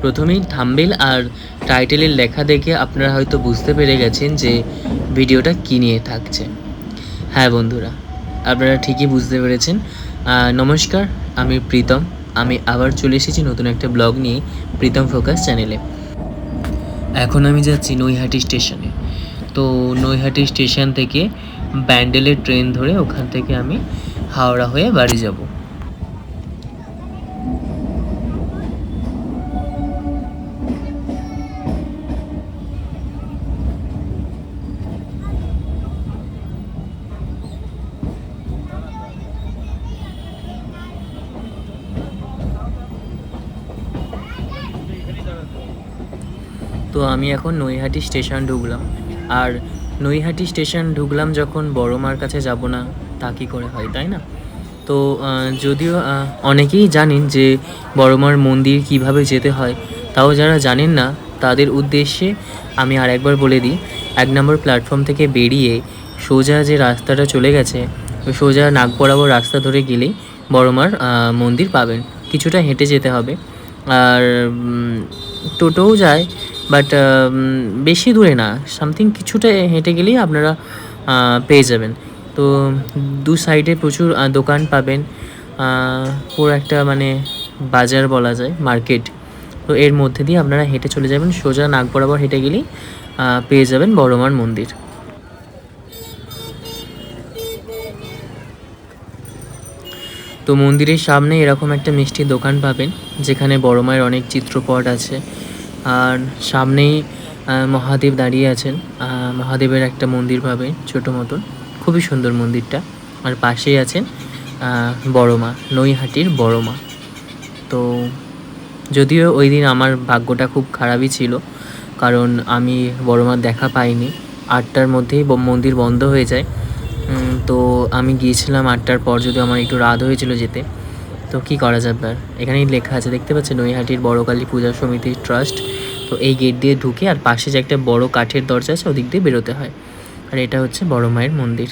প্রথমেই থাম্বনেল আর টাইটেলের লেখা দেখে আপনারা হয়তো বুঝতে পেরে গেছেন যে ভিডিওটা কী নিয়ে থাকছে। হ্যাঁ বন্ধুরা, আপনারা ঠিকই বুঝতে পেরেছেন। নমস্কার, আমি প্রীতম। আমি আবার চলে এসেছি নতুন একটা ব্লগ নিয়ে প্রীতম ফোকাস চ্যানেলে। এখন আমি যাচ্ছি নৈহাটি স্টেশনে। তো নৈহাটি স্টেশন থেকে ব্যান্ডেলের ট্রেন ধরে ওখান থেকে আমি হাওড়া হয়ে বাড়ি যাব। তো আমি এখন নৈহাটি স্টেশন ঢুকলাম। আর নৈহাটি স্টেশন ঢুকলাম যখন বড় মার কাছে যাব না তা কী করে হয়, তাই না? তো যদিও অনেকেই জানেন যে বড় মার মন্দির কীভাবে যেতে হয়, তাও যারা জানেন না তাদের উদ্দেশ্যে আমি আর একবার বলে দিই। 1 নম্বর প্ল্যাটফর্ম থেকে বেরিয়ে সোজা যে রাস্তাটা চলে গেছে, সোজা নাক বরাবর রাস্তা ধরে গেলেই বড় মার মন্দির পাবেন। কিছুটা হেঁটে যেতে হবে, আর টোটোও যায়, বাট বেশি দূরে না, সামথিং কিছুটা হেঁটে গেলেই আপনারা পেয়ে যাবেন। তো দু সাইডে প্রচুর দোকান পাবেন, পুরো একটা মানে বাজার বলা যায়, মার্কেট। তো এর মধ্যে দিয়ে আপনারা হেঁটে চলে যাবেন, সোজা নাক বরাবর হেঁটে গেলেই পেয়ে যাবেন বড় মার মন্দির। তো মন্দিরের সামনে এরকম একটা মিষ্টির দোকান পাবেন, যেখানে বড় মায়ের অনেক চিত্রপট আছে। আর সামনেই মহাদেব দাঁড়িয়ে আছেন, মহাদেবের একটা মন্দির পাবেন ছোটো মতন, খুবই সুন্দর মন্দিরটা। আর পাশেই আছেন বড় মা, নৈহাটির বড় মা। তো যদিও ওই দিন আমার ভাগ্যটা খুব খারাপই ছিল, কারণ আমি বড় মার দেখা পাইনি। 8টার মধ্যেই মন্দির বন্ধ হয়ে যায়। তো আমি গিয়েছিলাম 8টার পর, যদিও আমার একটু রাত হয়েছিল যেতে। তো কী করা যাবে, আর এখানেই লেখা আছে দেখতে পাচ্ছেন, নৈহাটির বড়কালী পূজা সমিতি ট্রাস্ট। তো এই গেট দিয়ে ঢুকে আর পাশে যে একটা বড় কাঠের দরজা আছে ওদিক দিয়ে বেরোতে হয়। আর এটা হচ্ছে বড় মায়ের মন্দির।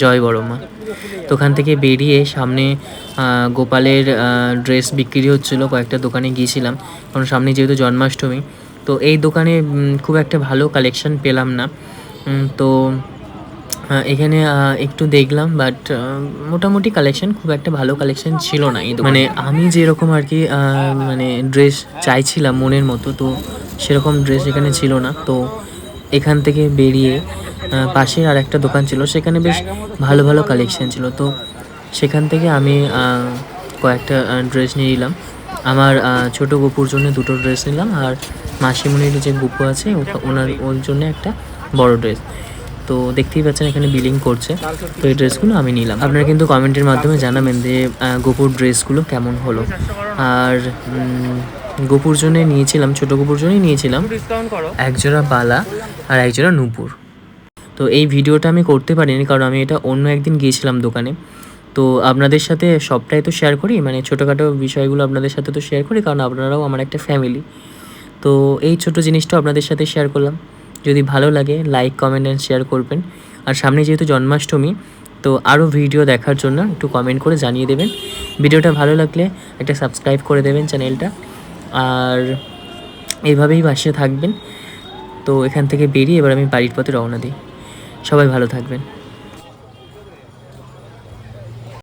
জয় বড় মা। তো ওখান থেকে বেরিয়ে সামনে গোপালের ড্রেস বিক্রি হচ্ছিলো, কয়েকটা দোকানে গিয়েছিলাম, কারণ সামনে যেহেতু জন্মাষ্টমী। তো এই দোকানে খুব একটা ভালো কালেকশন পেলাম না। তো এখানে একটু দেখলাম, বাট মোটামুটি কালেকশন, খুব একটা ভালো কালেকশন ছিল না এই দোকানে। মানে আমি যেরকম আর কি মানে ড্রেস চাইছিলাম মনের মতো, তো সেরকম ড্রেস এখানে ছিল না। তো এখান থেকে বেরিয়ে পাশের আর একটা দোকান ছিল, সেখানে বেশ ভালো ভালো কালেকশন ছিল। তো সেখান থেকে আমি কয়েকটা ড্রেস নিয়ে নিলাম। আমার ছোটো গপুর জন্য 2টো ড্রেস নিলাম, আর মাসিমণির যে গপু আছে ওর জন্য একটা বড় ড্রেস। তো দেখতেই পাচ্ছেন এখানে বিলিং করছে। তো এই ড্রেসগুলো আমি নিলাম। আপনারা কিন্তু কমেন্টের মাধ্যমে জানাবেন যে গপুর ড্রেসগুলো কেমন হলো। আর গপুর জন্য নিয়েছিলাম, ছোটো গপুর জন্যই নিয়েছিলাম একজোড়া বালা আর একজোড়া নূপুর। তো এই ভিডিওটা আমি করতে পারিনি, কারণ আমি এটা অন্য একদিন গিয়েছিলাম দোকানে। তো আপনাদের সাথে সবটাই তো শেয়ার করি, মানে ছোটোখাটো বিষয়গুলো আপনাদের সাথে তো শেয়ার করি, কারণ আপনারাও আমার একটা ফ্যামিলি। তো এই ছোটো জিনিসটা আপনাদের সাথে শেয়ার করলাম। যদি ভালো লাগে লাইক, কমেন্ট অ্যান্ড শেয়ার করবেন। আর সামনে যেহেতু জন্মাষ্টমী, তো আরও ভিডিও দেখার জন্য একটু কমেন্ট করে জানিয়ে দেবেন। ভিডিওটা ভালো লাগলে একটা সাবস্ক্রাইব করে দেবেন চ্যানেলটা, আর এইভাবেই পাশে থাকবেন। তো এখান থেকে বেরিয়ে এবার আমি বাড়ির পথে রওনা দিই। সবাই ভালো থাকবেন।